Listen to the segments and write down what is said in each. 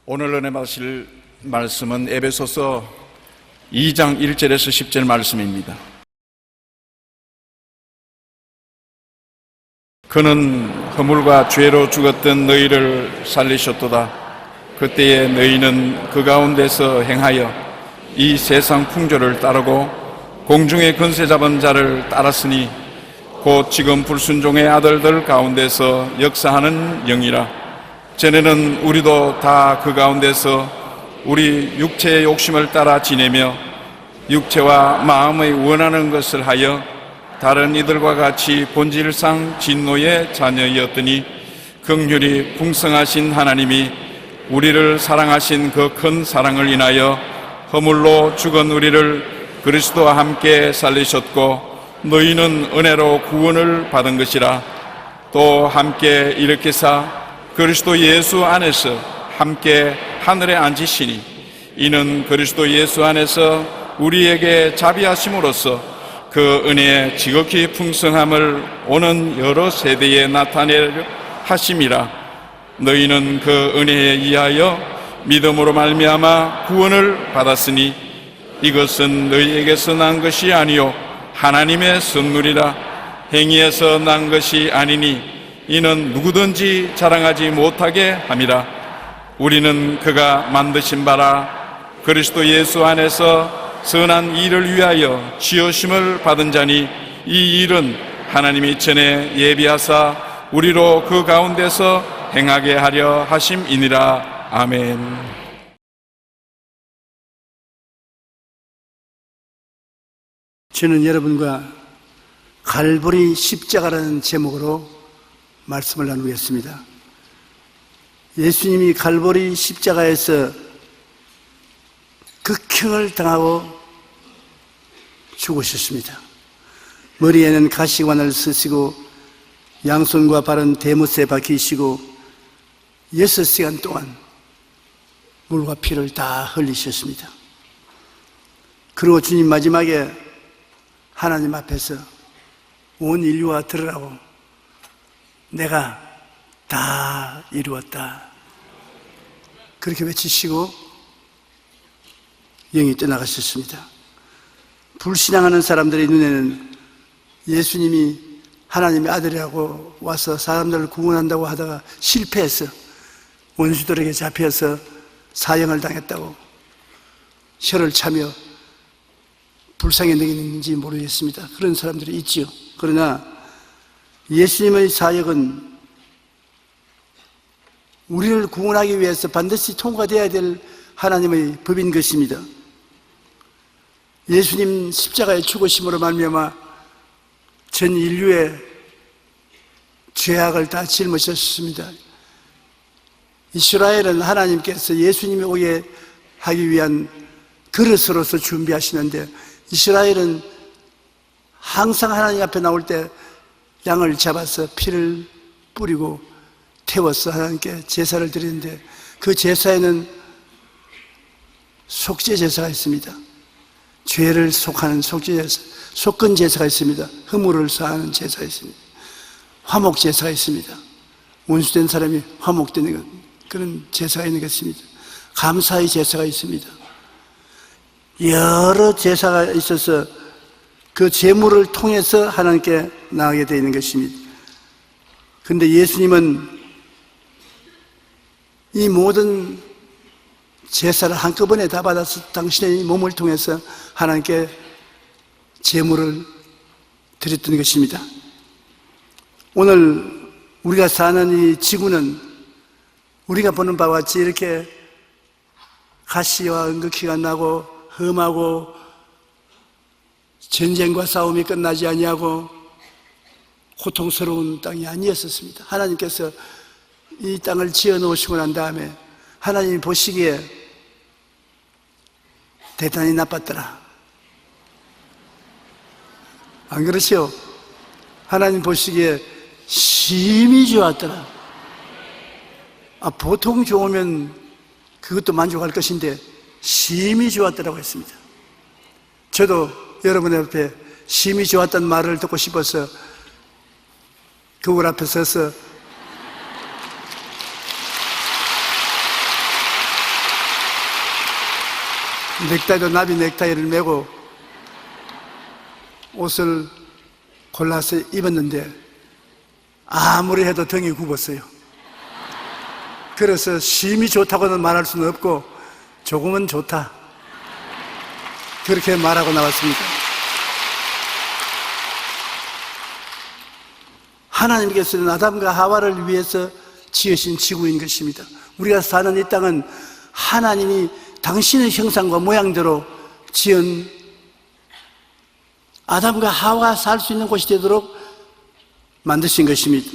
오늘 은혜 받으실 말씀은 에베소서 2장 1절에서 10절 말씀입니다. 그는 허물과 죄로 죽었던 너희를 살리셨도다. 그때에 너희는 그 가운데서 행하여 이 세상 풍조를 따르고 공중의 권세 잡은 자를 따랐으니 곧 지금 불순종의 아들들 가운데서 역사하는 영이라. 전에는 우리도 다 그 가운데서 우리 육체의 욕심을 따라 지내며 육체와 마음의 원하는 것을 하여 다른 이들과 같이 본질상 진노의 자녀였더니 긍휼이 풍성하신 하나님이 우리를 사랑하신 그 큰 사랑을 인하여 허물로 죽은 우리를 그리스도와 함께 살리셨고 너희는 은혜로 구원을 받은 것이라. 또 함께 일으키사 그리스도 예수 안에서 함께 하늘에 앉으시니 이는 그리스도 예수 안에서 우리에게 자비하심으로써 그 은혜의 지극히 풍성함을 오는 여러 세대에 나타내려 하심이라. 너희는 그 은혜에 의하여 믿음으로 말미암아 구원을 받았으니 이것은 너희에게서 난 것이 아니요 하나님의 선물이라. 행위에서 난 것이 아니니 이는 누구든지 자랑하지 못하게 함이라. 우리는 그가 만드신 바라 그리스도 예수 안에서 선한 일을 위하여 지으심을 받은 자니 이 일은 하나님이 전에 예비하사 우리로 그 가운데서 행하게 하려 하심이니라. 아멘. 저는 여러분과 갈보리 십자가라는 제목으로 말씀을 나누겠습니다. 예수님이 갈보리 십자가에서 극형을 당하고 죽으셨습니다. 머리에는 가시관을 쓰시고 양손과 발은 대못에 박히시고 6시간 동안 물과 피를 다 흘리셨습니다. 그리고 주님 마지막에 하나님 앞에서 온 인류와 들으라고 내가 다 이루었다 그렇게 외치시고 영이 떠나가셨습니다. 불신앙하는 사람들의 눈에는 예수님이 하나님의 아들이라고 와서 사람들을 구원한다고 하다가 실패해서 원수들에게 잡혀서 사형을 당했다고 혀를 차며 불쌍히 여기는지 모르겠습니다. 그런 사람들이 있지요. 그러나 예수님의 사역은 우리를 구원하기 위해서 반드시 통과되어야 될 하나님의 법인 것입니다. 예수님 십자가의 죽으심으로 말미암아 전 인류의 죄악을 다 짊으셨습니다. 이스라엘은 하나님께서 예수님이 오게 하기 위한 그릇으로서 준비하시는데 이스라엘은 항상 하나님 앞에 나올 때 양을 잡아서 피를 뿌리고 태워서 하나님께 제사를 드리는데 그 제사에는 속죄 제사가 있습니다. 죄를 속하는 속죄 제사, 속건 제사가 있습니다. 허물을 사하는 제사가 있습니다. 화목 제사가 있습니다. 원수된 사람이 화목되는 그런 제사가 있는 것입니다. 감사의 제사가 있습니다. 여러 제사가 있어서 그 제물을 통해서 하나님께 나가게 되어 있는 것입니다. 그런데 예수님은 이 모든 제사를 한꺼번에 다 받아서 당신의 몸을 통해서 하나님께 제물을 드렸던 것입니다. 오늘 우리가 사는 이 지구는 우리가 보는 바와 같이 이렇게 가시와 은극히가 나고 험하고 전쟁과 싸움이 끝나지 아니하고 고통스러운 땅이 아니었었습니다. 하나님께서 이 땅을 지어 놓으시고 난 다음에 하나님이 보시기에 대단히 나빴더라. 안 그러시오? 하나님 보시기에 심히 좋았더라. 보통 좋으면 그것도 만족할 것인데 심히 좋았더라고 했습니다. 저도 여러분 앞에 심히 좋았다는 말을 듣고 싶어서 거울 앞에 서서 넥타이도 나비 넥타이를 메고 옷을 골라서 입었는데 아무리 해도 등이 굽었어요. 그래서 심히 좋다고는 말할 수는 없고 조금은 좋다, 그렇게 말하고 나왔습니다. 하나님께서는 아담과 하와를 위해서 지으신 지구인 것입니다. 우리가 사는 이 땅은 하나님이 당신의 형상과 모양대로 지은 아담과 하와가 살 수 있는 곳이 되도록 만드신 것입니다.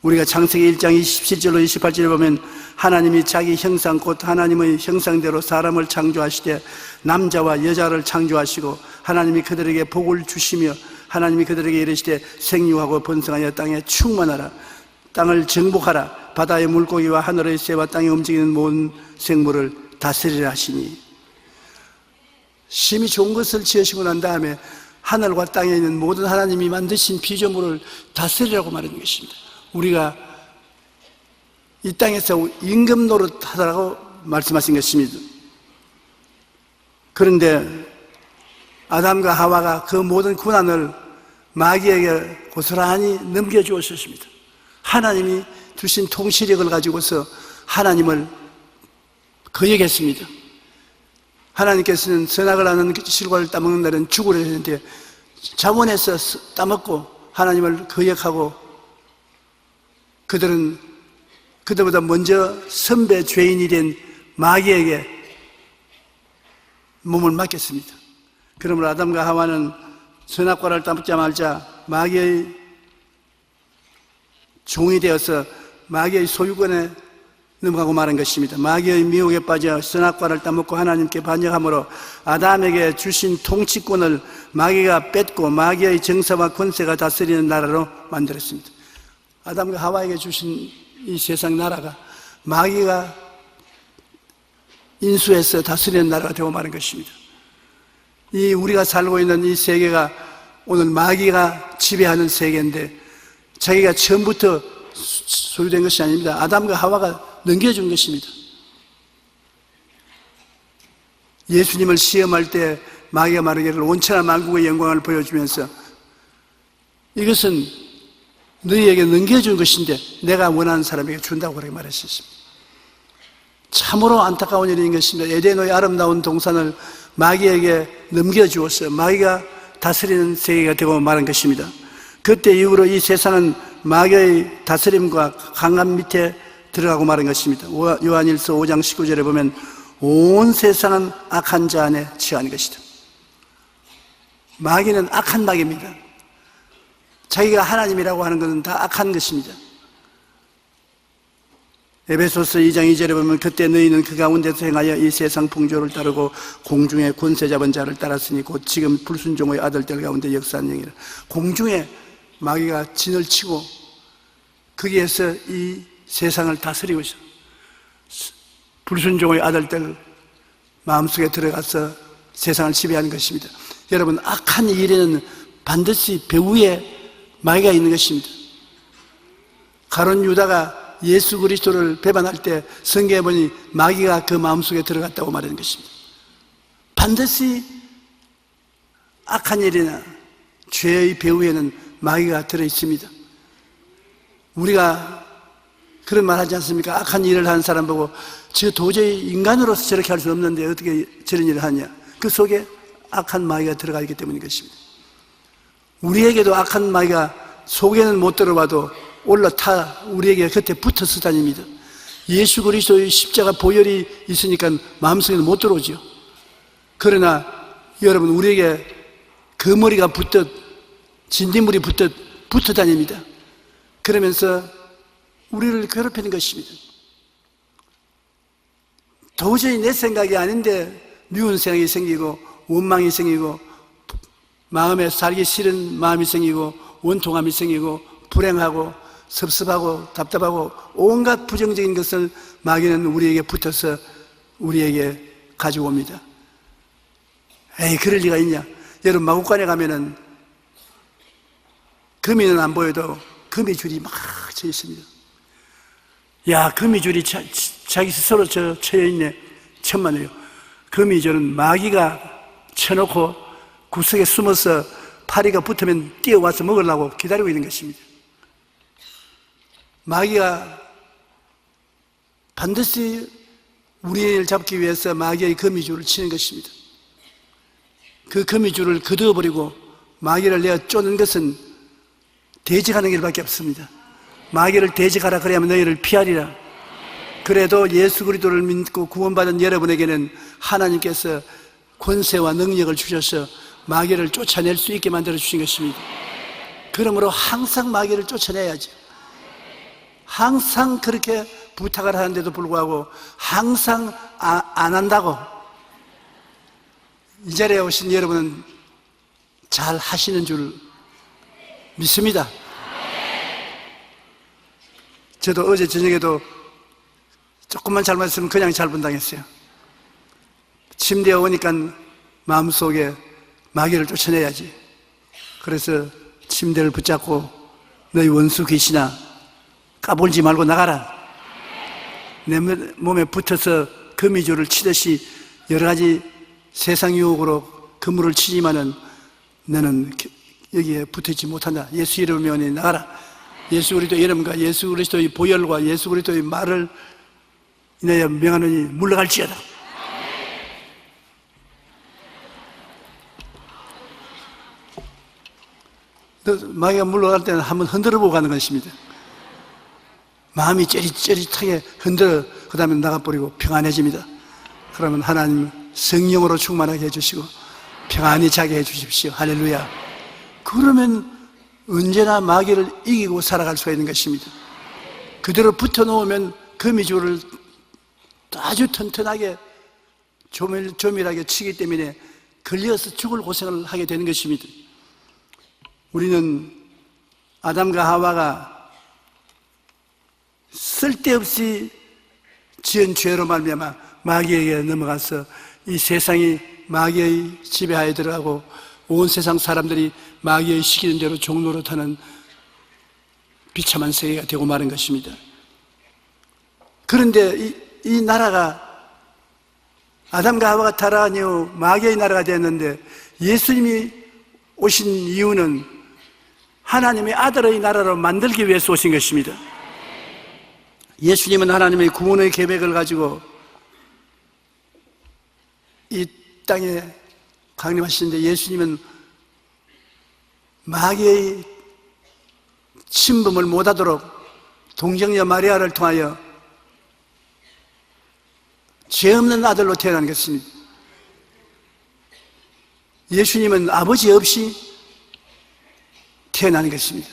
우리가 창세기 1장 27절로 28절에 보면 하나님이 자기 형상 곧 하나님의 형상대로 사람을 창조하시되 남자와 여자를 창조하시고 하나님이 그들에게 복을 주시며 하나님이 그들에게 이르시되 생육하고 번성하여 땅에 충만하라, 땅을 정복하라, 바다의 물고기와 하늘의 새와 땅에 움직이는 모든 생물을 다스리라 하시니, 심히 좋은 것을 지으시고 난 다음에 하늘과 땅에 있는 모든 하나님이 만드신 피조물을 다스리라고 말하는 것입니다. 우리가 이 땅에서 임금 노릇하라고 말씀하신 것입니다. 그런데 아담과 하와가 그 모든 고난을 마귀에게 고스란히 넘겨주었습니다. 하나님이 주신 통치력을 가지고서 하나님을 거역했습니다. 하나님께서는 선악을 하는 실과를 따먹는 날은 죽으려 했는데 자원해서 따먹고 하나님을 거역하고 그들은 그들보다 먼저 선배 죄인이 된 마귀에게 몸을 맡겼습니다. 그러므로 아담과 하와는 선악과를 따먹자마자 마귀의 종이 되어서 마귀의 소유권에 넘어가고 말한 것입니다. 마귀의 미혹에 빠져 선악과를 따먹고 하나님께 반역함으로 아담에게 주신 통치권을 마귀가 뺏고 마귀의 정사와 권세가 다스리는 나라로 만들었습니다. 아담과 하와에게 주신 이 세상 나라가 마귀가 인수해서 다스리는 나라가 되고 말한 것입니다. 이 우리가 살고 있는 이 세계가 오늘 마귀가 지배하는 세계인데 자기가 처음부터 소유된 것이 아닙니다. 아담과 하와가 넘겨준 것입니다. 예수님을 시험할 때 마귀가 말하기를 온천한 만국의 영광을 보여주면서 이것은 너희에게 넘겨준 것인데 내가 원하는 사람에게 준다고 그렇게 말했습니다. 참으로 안타까운 일인 것입니다. 에덴의 아름다운 동산을 마귀에게 넘겨주었어요. 마귀가 다스리는 세계가 되고 말한 것입니다. 그때 이후로 이 세상은 마귀의 다스림과 강압 밑에 들어가고 말한 것입니다. 요한일서 5장 19절에 보면 온 세상은 악한 자 안에 처한 것이다. 마귀는 악한 마귀입니다. 자기가 하나님이라고 하는 것은 다 악한 것입니다. 에베소서 2장 2절에 보면 그때 너희는 그 가운데서 행하여 이 세상 풍조를 따르고 공중에 권세 잡은 자를 따랐으니 곧 지금 불순종의 아들들 가운데 역사하는 영이라. 공중에 마귀가 진을 치고 거기에서 이 세상을 다스리고 있어. 불순종의 아들들 마음속에 들어가서 세상을 지배하는 것입니다. 여러분, 악한 일에는 반드시 배후에 마귀가 있는 것입니다. 가룟 유다가 예수 그리스도를 배반할 때 성경에 보니 마귀가 그 마음속에 들어갔다고 말하는 것입니다. 반드시 악한 일이나 죄의 배후에는 마귀가 들어있습니다. 우리가 그런 말 하지 않습니까? 악한 일을 하는 사람 보고 저 도저히 인간으로서 저렇게 할 수 없는데 어떻게 저런 일을 하냐. 그 속에 악한 마귀가 들어가 있기 때문인 것입니다. 우리에게도 악한 마귀가 속에는 못 들어봐도 올라타 우리에게 곁에 붙어서 다닙니다. 예수 그리스도의 십자가 보혈이 있으니까 마음속에는 못 들어오죠. 그러나 여러분, 우리에게 그 머리가 붙듯 진딧물이 붙듯 붙어 다닙니다. 그러면서 우리를 괴롭히는 것입니다. 도저히 내 생각이 아닌데 미운 생각이 생기고 원망이 생기고 마음에 살기 싫은 마음이 생기고 원통함이 생기고 불행하고 섭섭하고 답답하고 온갖 부정적인 것을 마귀는 우리에게 붙어서 우리에게 가지고 옵니다. 에이, 그럴 리가 있냐. 여러분, 마구간에 가면은 거미는 안 보여도 거미줄이 막 쳐 있습니다. 야, 거미줄이 자기 스스로 쳐여 있네. 천만에요. 거미줄은 마귀가 쳐놓고 구석에 숨어서 파리가 붙으면 뛰어와서 먹으려고 기다리고 있는 것입니다. 마귀가 반드시 우리를 잡기 위해서 마귀의 거미줄을 치는 것입니다. 그 거미줄을 거두어버리고 마귀를 내어 쫓는 것은 대적하는 길밖에 없습니다. 마귀를 대적하라 그래야만 너희를 피하리라. 그래도 예수 그리스도를 믿고 구원받은 여러분에게는 하나님께서 권세와 능력을 주셔서 마귀를 쫓아낼 수 있게 만들어 주신 것입니다. 그러므로 항상 마귀를 쫓아내야죠. 항상 그렇게 부탁을 하는데도 불구하고 항상 안 한다고, 이 자리에 오신 여러분은 잘 하시는 줄 믿습니다. 저도 어제 저녁에도 조금만 잘못했으면 그냥 잘분당했어요. 침대에 오니까 마음속에 마귀를 쫓아내야지. 그래서 침대를 붙잡고 너희 원수 귀신아, 까불지 말고 나가라. 내 몸에 붙어서 거미줄을 치듯이 여러 가지 세상 유혹으로 그물을 치지만은 너는 여기에 붙어있지 못한다. 예수 이름으로 나가라. 예수 그리스도의 이름과 예수 그리스도의 보혈과 예수 그리스도의 말을 인하여 명하노니 물러갈지어다. 마귀가 물러갈 때는 한번 흔들어보고 가는 것입니다. 마음이 쩌릿쩌릿하게 흔들어 그 다음에 나가버리고 평안해집니다. 그러면 하나님 성령으로 충만하게 해주시고 평안히 자게 해주십시오. 할렐루야. 그러면 언제나 마귀를 이기고 살아갈 수가 있는 것입니다. 그대로 붙어놓으면 거미줄을 아주 튼튼하게 조밀하게 치기 때문에 걸려서 죽을 고생을 하게 되는 것입니다. 우리는 아담과 하와가 쓸데없이 지은 죄로 말미암아 마귀에게 넘어가서 이 세상이 마귀의 지배하에 들어가고 온 세상 사람들이 마귀의 시키는 대로 종노릇하는 비참한 세계가 되고 마는 것입니다. 그런데 이 나라가 아담과 하와가 타락한 이후 마귀의 나라가 되었는데, 예수님이 오신 이유는 하나님의 아들의 나라로 만들기 위해서 오신 것입니다. 예수님은 하나님의 구원의 계획을 가지고 이 땅에 강림하시는데, 예수님은 마귀의 침범을 못하도록 동정녀 마리아를 통하여 죄 없는 아들로 태어난 것입니다. 예수님은 아버지 없이 태어나는 것입니다.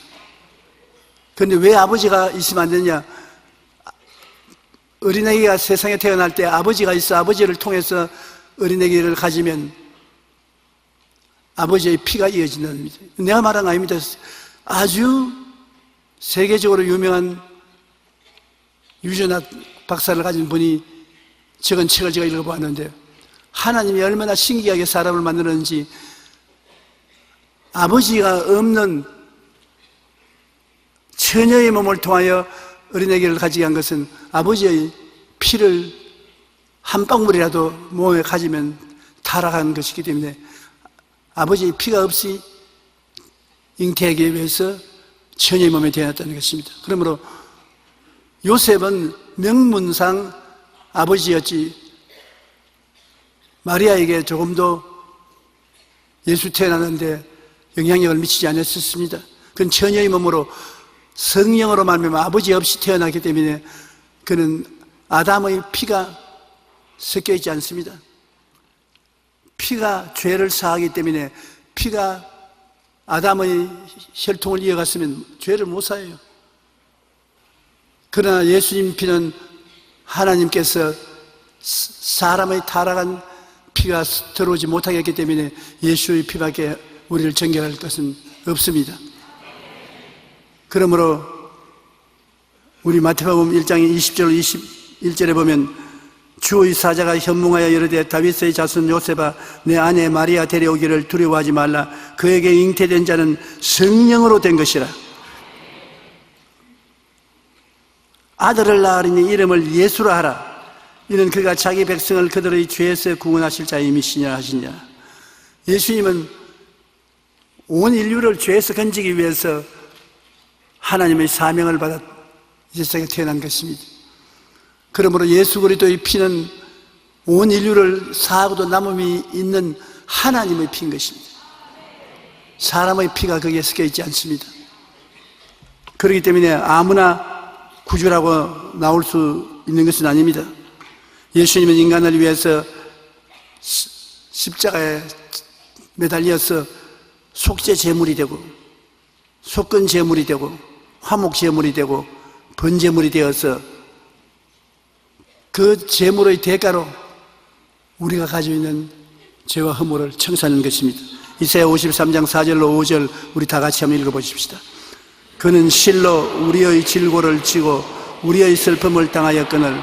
그런데 왜 아버지가 있으면 안 되느냐? 어린아이가 세상에 태어날 때 아버지가 있어 아버지를 통해서 어린아이를 가지면 아버지의 피가 이어진다는 겁니다. 내가 말한 거 아닙니다. 아주 세계적으로 유명한 유전학 박사를 가진 분이 적은 책을 제가 읽어보았는데, 하나님이 얼마나 신기하게 사람을 만들었는지, 아버지가 없는 처녀의 몸을 통하여 어린아이를 가지게 한 것은 아버지의 피를 한 방울이라도 몸에 가지면 타락한 것이기 때문에 아버지의 피가 없이 잉태하기 위해서 처녀의 몸에 태어났다는 것입니다. 그러므로 요셉은 명문상 아버지였지 마리아에게 조금도 예수 태어나는데 영향력을 미치지 않았었습니다. 그건 처녀의 몸으로 성령으로 말미암아 아버지 없이 태어나기 때문에 그는 아담의 피가 섞여 있지 않습니다. 피가 죄를 사하기 때문에 피가 아담의 혈통을 이어갔으면 죄를 못 사해요. 그러나 예수님 피는 하나님께서 사람의 타락한 피가 들어오지 못하게 했기 때문에 예수의 피밖에 우리를 정결할 것은 없습니다. 그러므로 우리 마태복음 1장 20절 21절에 보면, 주의 사자가 현몽하여 이르되 다윗의 자손 요셉아 내 아내 마리아 데려오기를 두려워하지 말라. 그에게 잉태된 자는 성령으로 된 것이라. 아들을 낳으리니 이름을 예수라 하라. 이는 그가 자기 백성을 그들의 죄에서 구원하실 자임이시냐 하시냐. 예수님은 온 인류를 죄에서 건지기 위해서 하나님의 사명을 받아 이 세상에 태어난 것입니다. 그러므로 예수 그리스도의 피는 온 인류를 사하고도 남음이 있는 하나님의 피인 것입니다. 사람의 피가 거기에 섞여 있지 않습니다. 그렇기 때문에 아무나 구주라고 나올 수 있는 것은 아닙니다. 예수님은 인간을 위해서 십자가에 매달려서 속죄 제물이 되고 속건 제물이 되고 화목 제물이 되고 번제물이 되어서 그 제물의 대가로 우리가 가지고 있는 죄와 허물을 청산하는 것입니다. 이사야 53장 4절로 5절 우리 다 같이 한번 읽어보십시다. 그는 실로 우리의 질고를 지고 우리의 슬픔을 당하였거늘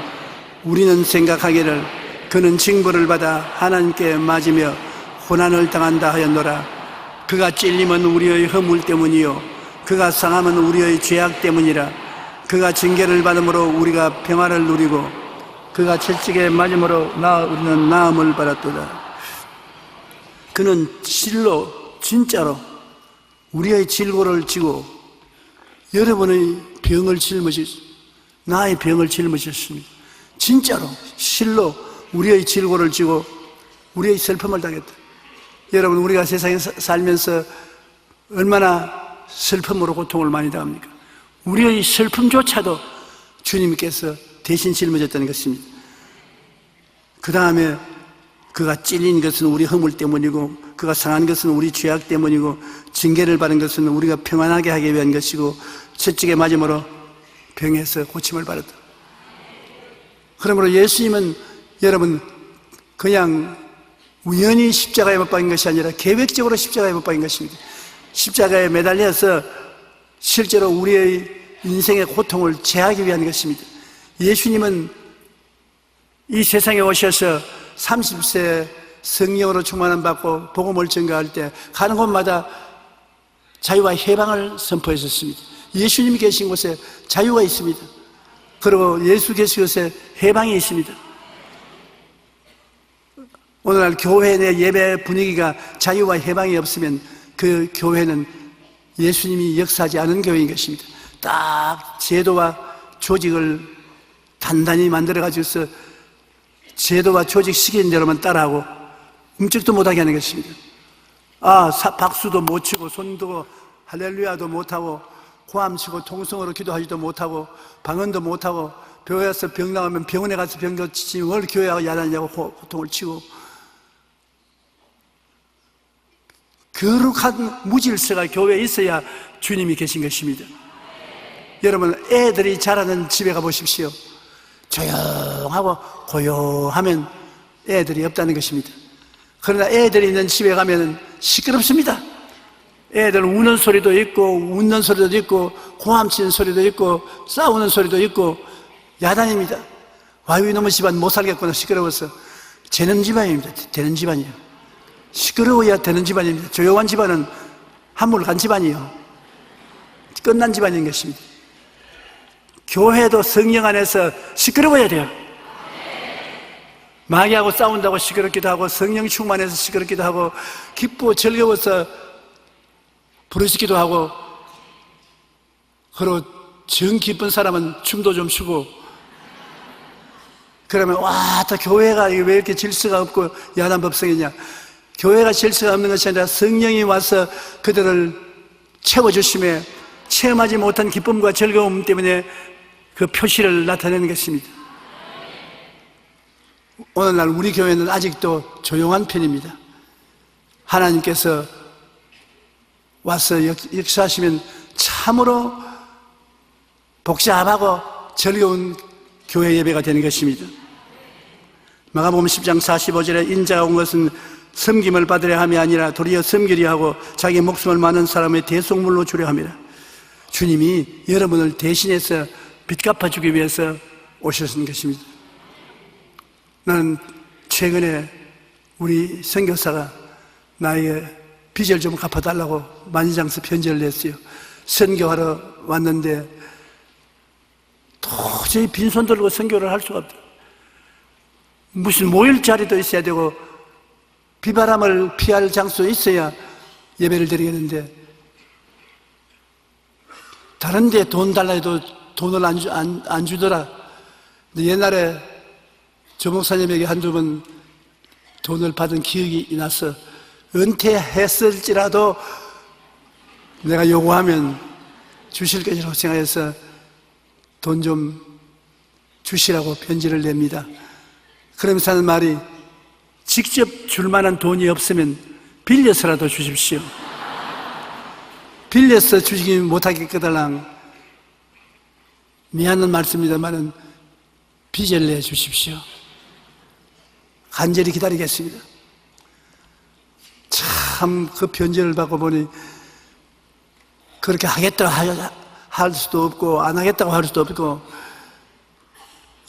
우리는 생각하기를 그는 징벌을 받아 하나님께 맞으며 고난을 당한다 하였노라. 그가 찔림은 우리의 허물 때문이요 그가 상함은 우리의 죄악 때문이라. 그가 징계를 받음으로 우리가 평화를 누리고 그가 채찍에 맞음으로 우리는 나음을 받았도다. 그는 실로 진짜로 우리의 질고를 지고 여러분의 병을 짊어지셨습니다. 나의 병을 짊어지셨습니다. 진짜로 실로 우리의 질고를 지고 우리의 슬픔을 당했다. 여러분, 우리가 세상에 살면서 얼마나 슬픔으로 고통을 많이 당합니까? 우리의 슬픔조차도 주님께서 대신 짊어졌다는 것입니다. 그 다음에 그가 찔린 것은 우리 허물 때문이고 그가 상한 것은 우리 죄악 때문이고 징계를 받은 것은 우리가 평안하게 하기 위한 것이고 채찍에 맞음으로 병에서 고침을 받았다. 그러므로 예수님은 여러분 그냥 우연히 십자가에 못 박힌 것이 아니라 계획적으로 십자가에 못 박힌 것입니다. 십자가에 매달려서 실제로 우리의 인생의 고통을 제하기 위한 것입니다. 예수님은 이 세상에 오셔서 30세 성령으로 충만함 받고 복음을 전가할 때 가는 곳마다 자유와 해방을 선포했었습니다. 예수님이 계신 곳에 자유가 있습니다. 그리고 예수 계신 곳에 해방이 있습니다. 오늘날 교회 내 예배 분위기가 자유와 해방이 없으면 그 교회는 예수님이 역사하지 않은 교회인 것입니다. 딱 제도와 조직을 단단히 만들어가지고서 제도와 조직 시키는 대로만 따라하고 움직도 못하게 하는 것입니다. 박수도 못 치고 손도 할렐루야도 못하고 고함 치고 통성으로 기도하지도 못하고 방언도 못하고 교회에서 병 나오면 병원에 가서 병도 치지 뭘 교회하고 야단이냐고 호통을 치고 거룩한 무질서가 교회에 있어야 주님이 계신 것입니다. 여러분, 애들이 자라는 집에 가보십시오. 조용하고 고요하면 애들이 없다는 것입니다. 그러나 애들이 있는 집에 가면 시끄럽습니다. 애들 우는 소리도 있고 웃는 소리도 있고 고함치는 소리도 있고 싸우는 소리도 있고 야단입니다. 와유 이놈의 집안 못 살겠구나 시끄러워서. 되는 집안입니다. 되는 집안이에요. 시끄러워야 되는 집안입니다. 조용한 집안은 한물 간 집안이에요. 끝난 집안인 것입니다. 교회도 성령 안에서 시끄러워야 돼요. 마귀하고 싸운다고 시끄럽기도 하고 성령 충만해서 시끄럽기도 하고 기쁘고 즐거워서 부르시기도 하고 그리고 정 기쁜 사람은 춤도 좀 추고 그러면 또 교회가 왜 이렇게 질서가 없고 야단 법석이냐. 교회가 질서가 없는 것이 아니라 성령이 와서 그들을 채워주심에 체험하지 못한 기쁨과 즐거움 때문에 그 표시를 나타내는 것입니다. 오늘날 우리 교회는 아직도 조용한 편입니다. 하나님께서 와서 역사하시면 참으로 복잡하고 즐거운 교회 예배가 되는 것입니다. 마가복음 10장 45절에 인자가 온 것은 섬김을 받으려 함이 아니라 도리어 섬기려 하고 자기 목숨을 많은 사람의 대속물로 주려 함이라. 주님이 여러분을 대신해서 빚 갚아주기 위해서 오셨는 것입니다. 나는 최근에 우리 선교사가 나에게 빚을 좀 갚아달라고 만지장서 편지를 냈어요. 선교하러 왔는데 도저히 빈손 들고 선교를 할 수가 없다. 무슨 모일 자리도 있어야 되고 비바람을 피할 장소 있어야 예배를 드리겠는데 다른 데 돈 달라 해도 돈을 안 주더라. 근데 옛날에 조 목사님에게 한두 번 돈을 받은 기억이 나서 은퇴했을지라도 내가 요구하면 주실 것이라고 생각해서 돈 좀 주시라고 편지를 냅니다. 그러면서 하는 말이 직접 줄 만한 돈이 없으면 빌려서라도 주십시오. 빌려서 주시기 못하겠거들랑 미안한 말씀입니다만은 빚을 내 주십시오. 간절히 기다리겠습니다. 참 그 편지를 받고 보니 그렇게 하겠다고 할 수도 없고 안 하겠다고 할 수도 없고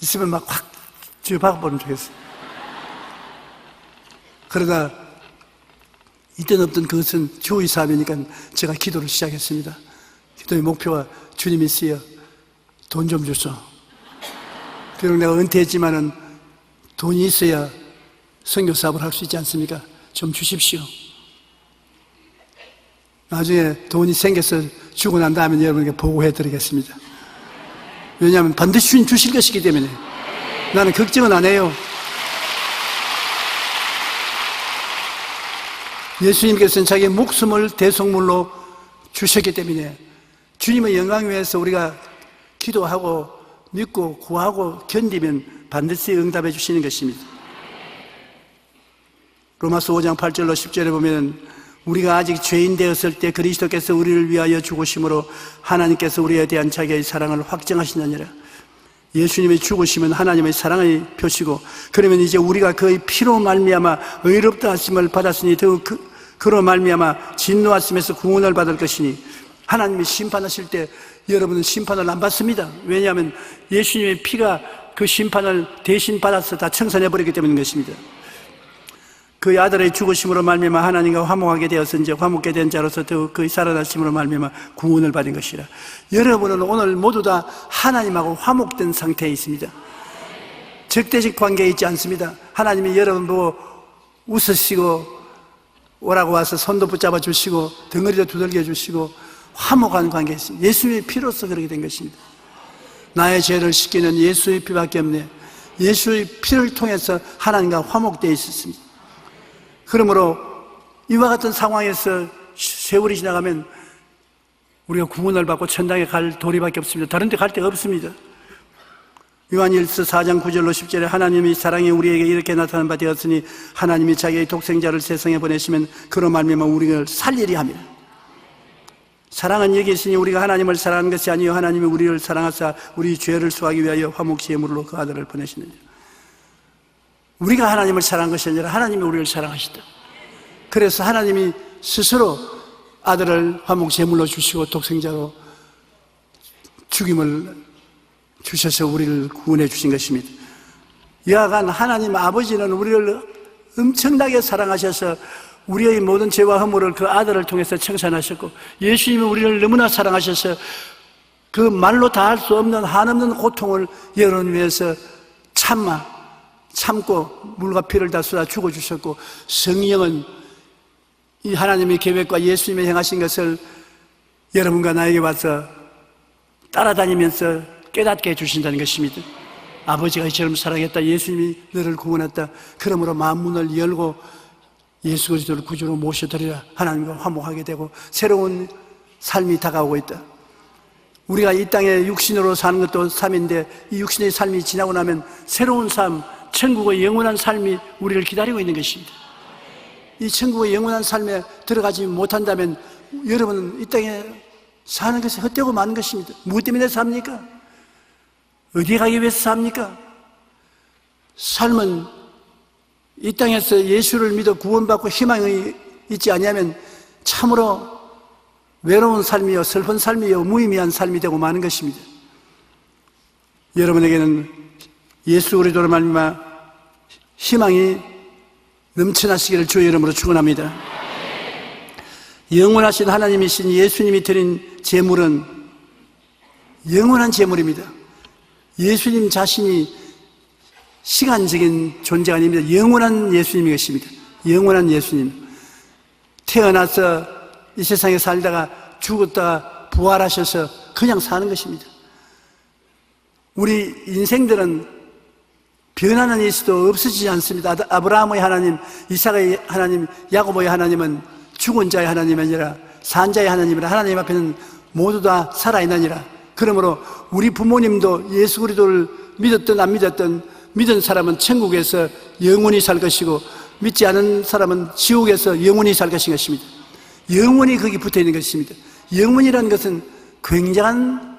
있으면 막 확 쥐어박아버리면 좋겠어요. 그러다 있든 없든 그것은 주의 사업이니까 제가 기도를 시작했습니다. 기도의 목표가 주님 있어요. 돈 좀 주소. 비록 내가 은퇴했지만은 돈이 있어야 선교 사업을 할 수 있지 않습니까? 좀 주십시오. 나중에 돈이 생겨서 주고 난 다음에 여러분에게 보고해 드리겠습니다. 왜냐하면 반드시 주님 주실 것이기 때문에 나는 걱정은 안 해요. 예수님께서는 자기의 목숨을 대속물로 주셨기 때문에 주님의 영광 위해서 우리가 기도하고 믿고 구하고 견디면 반드시 응답해 주시는 것입니다. 로마서 5장 8절로 10절에 보면 우리가 아직 죄인 되었을 때 그리스도께서 우리를 위하여 죽으심으로 하나님께서 우리에 대한 자기의 사랑을 확증하시느니라. 예수님의 죽으심은 하나님의 사랑의 표시고 그러면 이제 우리가 그의 피로 말미암아 의롭다 하심을 받았으니 더욱 그로 말미암아 진노하심에서 구원을 받을 것이니 하나님이 심판하실 때 여러분은 심판을 안 받습니다. 왜냐하면 예수님의 피가 그 심판을 대신 받아서 다 청산해버리기 때문인 것입니다. 그의 아들의 죽으심으로 말미암아 하나님과 화목하게 되어서 이제 화목게 된 자로서 더욱 그의 살아나심으로 말미암아 구원을 받은 것이라. 여러분은 오늘 모두 다 하나님하고 화목된 상태에 있습니다. 적대적 관계에 있지 않습니다. 하나님이 여러분 보고 웃으시고 오라고 와서 손도 붙잡아 주시고 덩어리도 두들겨 주시고 화목한 관계에 있습니다. 예수의 피로서 그렇게 된 것입니다. 나의 죄를 씻기는 예수의 피밖에 없네. 예수의 피를 통해서 하나님과 화목되어 있었습니다. 그러므로 이와 같은 상황에서 세월이 지나가면 우리가 구원을 받고 천당에 갈 도리밖에 없습니다. 다른 데 갈 데가 없습니다. 요한일서 4장 9절로 10절에 하나님의 사랑이 우리에게 이렇게 나타난 바 되었으니 하나님이 자기의 독생자를 세상에 보내시면 그로 말미암아 우리를 살리려 함이라. 사랑은 여기 있으니 우리가 하나님을 사랑하는 것이 아니요 하나님이 우리를 사랑하사 우리 죄를 수하기 위하여 화목시 예물로 그 아들을 보내시느니라. 우리가 하나님을 사랑한 것이 아니라 하나님이 우리를 사랑하시다. 그래서 하나님이 스스로 아들을 화목 제물로 주시고 독생자로 죽임을 주셔서 우리를 구원해 주신 것입니다. 여하간 하나님 아버지는 우리를 엄청나게 사랑하셔서 우리의 모든 죄와 허물을 그 아들을 통해서 청산하셨고 예수님이 우리를 너무나 사랑하셔서 그 말로 다 할 수 없는 한없는 고통을 여러분 위해서 참고 물과 피를 다 쏟아 죽어주셨고 성령은 이 하나님의 계획과 예수님이 행하신 것을 여러분과 나에게 와서 따라다니면서 깨닫게 해주신다는 것입니다. 아버지가 이처럼 사랑했다. 예수님이 너를 구원했다. 그러므로 만문을 열고 예수 그리스도를 구주로 모셔드리라. 하나님과 화목하게 되고 새로운 삶이 다가오고 있다. 우리가 이 땅에 육신으로 사는 것도 삶인데 이 육신의 삶이 지나고 나면 새로운 삶, 천국의 영원한 삶이 우리를 기다리고 있는 것입니다. 이 천국의 영원한 삶에 들어가지 못한다면 여러분은 이 땅에 사는 것이 헛되고 마는 것입니다. 무엇 때문에 삽니까? 어디에 가기 위해서 삽니까? 삶은 이 땅에서 예수를 믿어 구원받고 희망이 있지 아니하면 참으로 외로운 삶이요 슬픈 삶이요 무의미한 삶이 되고 마는 것입니다. 여러분에게는 예수 그리스도로 말미암아 희망이 넘쳐나시기를 주의 이름으로 축원합니다. 영원하신 하나님이신 예수님이 드린 제물은 영원한 제물입니다. 예수님 자신이 시간적인 존재가 아닙니다. 영원한 예수님이 계십니다. 영원한 예수님. 태어나서 이 세상에 살다가 죽었다가 부활하셔서 그냥 사는 것입니다. 우리 인생들은 변하는 일도 없어지지 않습니다. 아브라함의 하나님, 이삭의 하나님, 야곱의 하나님은 죽은 자의 하나님이 아니라 산 자의 하나님이라 하나님 앞에는 모두 다 살아있느니라. 그러므로 우리 부모님도 예수 그리스도를 믿었든 안 믿었든 믿은 사람은 천국에서 영원히 살 것이고 믿지 않은 사람은 지옥에서 영원히 살 것입니다. 영원히 거기 붙어 있는 것입니다. 영원이라는 것은 굉장한